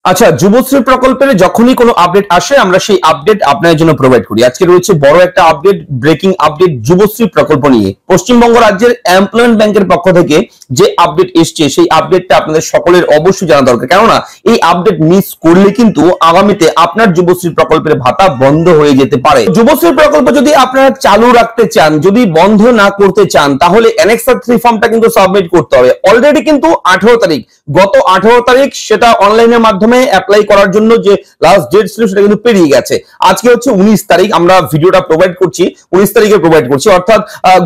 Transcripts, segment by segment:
আচ্ছা, যুবশ্রী প্রকল্পের যখনই কোনো আপডেট আসে আমরা সেই আপডেট আপনাদের জন্য প্রোভাইড করি। আজকে রয়েছে বড় একটা আপডেট, ব্রেকিং আপডেট যুবশ্রী প্রকল্প নিয়ে। পশ্চিমবঙ্গ রাজ্যের এমপ্লয়মেন্ট ব্যাংকের পক্ষ থেকে যে আপডেট এসছে সেই আপডেটটা আপনাদের সকলের অবশ্যই জানা দরকার, কেননা এই আপডেট মিস করলে কিন্তু আগামীতে আপনার যুবশ্রী প্রকল্পের ভাতা বন্ধ হয়ে যেতে পারে। যুবশ্রী প্রকল্প যদি আপনারা চালু রাখতে চান, যদি বন্ধ না করতে চান, তাহলে অ্যানেক্সার 3 ফর্মটা কিন্তু সাবমিট করতে হবে। অলরেডি কিন্তু 18 তারিখ, গত 18 তারিখ সেটা অনলাইনের মাধ্যমে অ্যাপ্লাই করার জন্য যে লাস্ট ডেট ছিল সেটা কিন্তু পেরিয়ে গেছে। আজকে হচ্ছে 19 তারিখ, আমরা ভিডিওটা প্রোভাইড করছি 19 তারিখে প্রোভাইড করছি, অর্থাৎ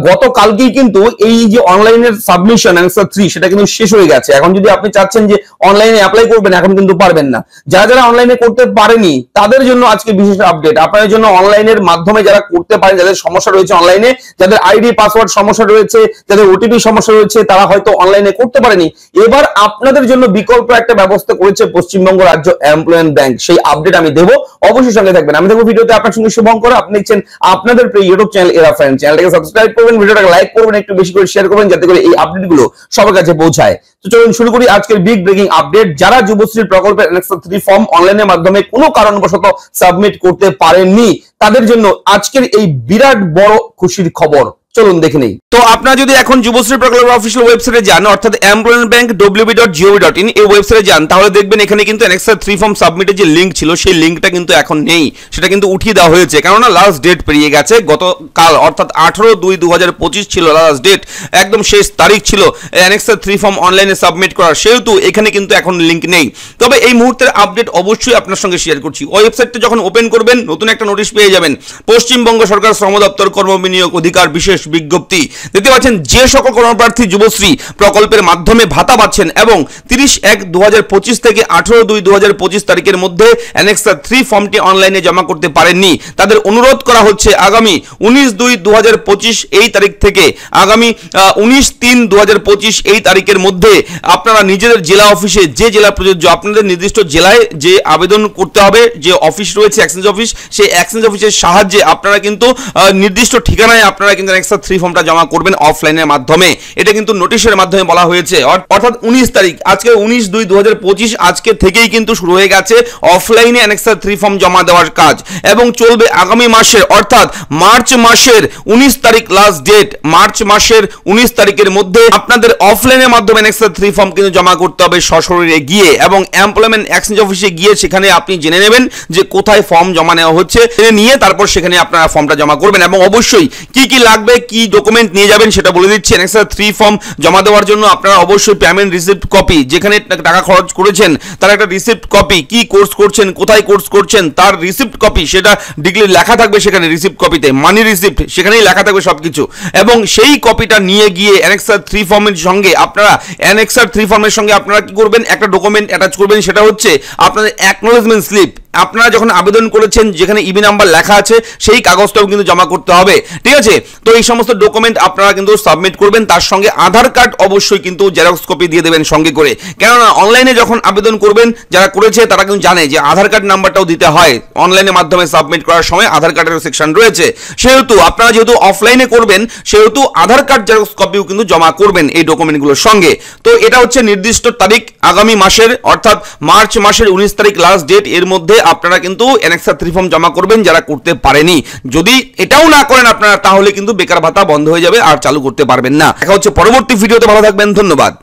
গতকালকেই কিন্তু এই যে অনলাইনের সাবমিশন অ্যানসার 3 সেটা কিন্তু শেষ হয়ে গেছে। এখন যদি আপনি চাচ্ছেন যে অনলাইনে অ্যাপ্লাই করবেন, এখন কিন্তু পারবেন না। যারা যারা অনলাইনে করতে পারেনি তাদের জন্য আজকে বিশেষ আপডেট। আপনাদের জন্য অনলাইনের মাধ্যমে যারা করতে পারেন, যাদের সমস্যা রয়েছে অনলাইনে, যাদের আইডি পাসওয়ার্ড সমস্যা রয়েছে, যাদের ওটিপি সমস্যা রয়েছে, তারা হয়তো অনলাইনে করতে পারেনি, এবার আপনাদের জন্য বিকল্প একটা ব্যবস্থা করেছে পশ্চিমবঙ্গ রাজ্য এমপ্লয়মেন্ট ব্যাংক। সেই আপডেট আমি দেবো, অবশ্যই সঙ্গে থাকবেন। আমি দেখবো ভিডিওতে আপনার সঙ্গে শুভঙ্কর, আপনি দেখছেন আপনাদের প্রিয় ইউটিউব চ্যানেল এরা ফ্রেন্ড। চ্যানেলটাকে সাবস্ক্রাইব করবেন, ভিডিওটাকে লাইক করবেন, একটু বেশি করে শেয়ার করবেন যাতে করে এই আপডেটগুলো সবার কাছে পৌঁছায়। তো চলুন শুরু করি আজকের বিগ ব্রেকিং আপডেট। যারা যুবশ্রী প্রকল্পের অ্যানেক্সার 3 ফর্ম অনলাইনের মাধ্যমে কোনো কারণবশত সাবমিট করতে পারেননি, তাদের জন্য আজকের এই বিরাট বড় খুশির খবর। চলুন দেখে নেই। তো আপনারা যদি এখন যুবশ্রী প্রকল্পের অফিসিয়াল ওয়েবসাইটে যান, অর্থাৎ এমপ্লয়মেন্ট ব্যাংক www.gov.in এই ওয়েবসাইটে যান, তাহলে দেখবেন এখানে কিন্তু অ্যানেক্সার 3 ফর্ম সাবমিটের যে লিংক ছিল সেই লিংকটা কিন্তু এখন নেই, সেটা কিন্তু উঠিয়ে দেওয়া হয়েছে, কেননা লাস্ট ডেট পেরিয়ে গেছে। গতকাল অর্থাৎ 18/2/2025 ছিল লাস্ট ডেট, একদম শেষ তারিখ ছিল অ্যানেক্সার 3 ফর্ম অনলাইনে সাবমিট করার, সেহেতু এখানে কিন্তু এখন লিংক নেই। তবে এই মুহূর্তের আপডেট অবশ্যই আপনার সঙ্গে শেয়ার করছি। ওয়েবসাইটটা যখন ওপেন করবেন নতুন একটা নোটিশ পেয়ে যাবেন, পশ্চিমবঙ্গ সরকার শ্রম দপ্তর কর্ম বিনিয়োগ অধিকার বিশেষ বিজ্ঞপ্তি। দেখতে পাচ্ছেন যে সকল কর্মপ্রার্থী যুবশ্রী প্রকল্পের মাধ্যমে ভাতা পাচ্ছেন এবং 30/1/2025 থেকে 18/2/2025 তারিখের মধ্যে অ্যানেক্সার 3 ফর্মটি অনলাইনে জমা করতে পারেননি, তাদের অনুরোধ করা হচ্ছে আগামী 19/2/2025 এই তারিখ থেকে আগামী 19/3/2025 এই তারিখের মধ্যে আপনারা নিজেদের জেলা অফিসে, যে জেলা প্রযোজ্য আপনাদের নির্দিষ্ট জেলায় যে আবেদন করতে হবে, যে অফিস রয়েছে এক্সচেঞ্জ অফিস, সেই এক্সচেঞ্জ অফিসের সাহায্যে আপনারা কিন্তু নির্দিষ্ট ঠিকানায় আপনারা কিন্তু অ্যানেক্সার 3 ফর্মটা জমা করবেন অফলাইনের মাধ্যমে। এটা কিন্তু নোটিশের মাধ্যমে বলা হয়েছে, অর্থাৎ 19 তারিখ, আজকে 19/2/2025, আজকে থেকেই কিন্তু শুরু হয়ে গেছে অফলাইনে অ্যানেক্সার 3 ফর্ম জমা দেওয়ার কাজ এবং চলবে আগামী মাসের, অর্থাৎ মার্চ মাসের 19 তারিখ লাস্ট ডেট। মার্চ মাসের 19 তারিখের মধ্যে আপনাদের অফলাইনের মাধ্যমে অ্যানেক্সার 3 ফর্ম কিন্তু জমা করতে হবে সশরীরে গিয়ে, এবং এমপ্লয়মেন্ট এক্সচেঞ্জ অফিসে গিয়ে সেখানে আপনি জেনে নেবেন যে কোথায় ফর্ম জমা নেওয়া হচ্ছে, জেনে নিয়ে তারপর সেখানে আপনারা ফর্মটা জমা করবেন। এবং অবশ্যই কি কি লাগবে, কি ডকুমেন্ট নিয়ে যাবেন সেটা বলে দিচ্ছি। অ্যানেক্সার 3 ফর্ম জমা দেওয়ার জন্য আপনারা অবশ্যই পেমেন্ট রিসিপ্ট কপি, যেখানে টাকা খরচ করেছেন তার একটা রিসিপ্ট কপি, কি কোর্স করছেন, কোথায় কোর্স করছেন তার রিসিপ্ট কপি, সেটা ডিগ্রি লেখা থাকবে সেখানে রিসিপ্ট কপিতে, মানি রিসিপ্ট সেখানেই লেখা থাকবে সবকিছু, এবং সেই কপিটা নিয়ে গিয়ে অ্যানেক্সার 3 ফর্মের সঙ্গে আপনারা অ্যানেক্সার 3 ফর্মের সঙ্গে আপনারা কি করবেন, একটা ডকুমেন্ট অ্যাটাচ করবেন, সেটা হচ্ছে আপনাদের অ্যাকনোলেজমেন্ট স্লিপ। আপনারা যখন আবেদন করেছেন যেখানে ইবি নাম্বার লেখা আছে সেই কাগজটাও কিন্তু জমা করতে হবে, ঠিক আছে? তো এই সমস্ত ডকুমেন্ট আপনারা কিন্তু সাবমিট করবেন, তার সঙ্গে আধার কার্ড অবশ্যই কিন্তু জেরক্স কপি দিয়ে দেবেন সঙ্গে করে, কেননা অনলাইনে যখন আবেদন করবেন যারা করেছে তারা কিন্তু জানে যে আধার কার্ড নাম্বারটাও দিতে হয় অনলাইনের মাধ্যমে সাবমিট করার সময়, আধার কার্ডের সেকশন রয়েছে। সেহেতু আপনারা যেহেতু অফলাইনে করবেন সেহেতু আধার কার্ড জেরক্স কপিও কিন্তু জমা করবেন এই ডকুমেন্টগুলোর সঙ্গে। তো এটা হচ্ছে নির্দিষ্ট তারিখ আগামী মাসের, অর্থাৎ মার্চ মাসের 19 তারিখ লাস্ট ডেট, এর মধ্যে আপনারা কিন্তু অ্যানেক্সার 3 ফর্ম জমা করবেন যারা করতে পারেনি। যদি এটাও না করেন আপনারা, তাহলে কিন্তু বেকার ভাতা বন্ধ হয়ে যাবে, আর চালু করতে পারবেন না। দেখা হচ্ছে পরবর্তী ভিডিওতে, ভালো থাকবেন, ধন্যবাদ।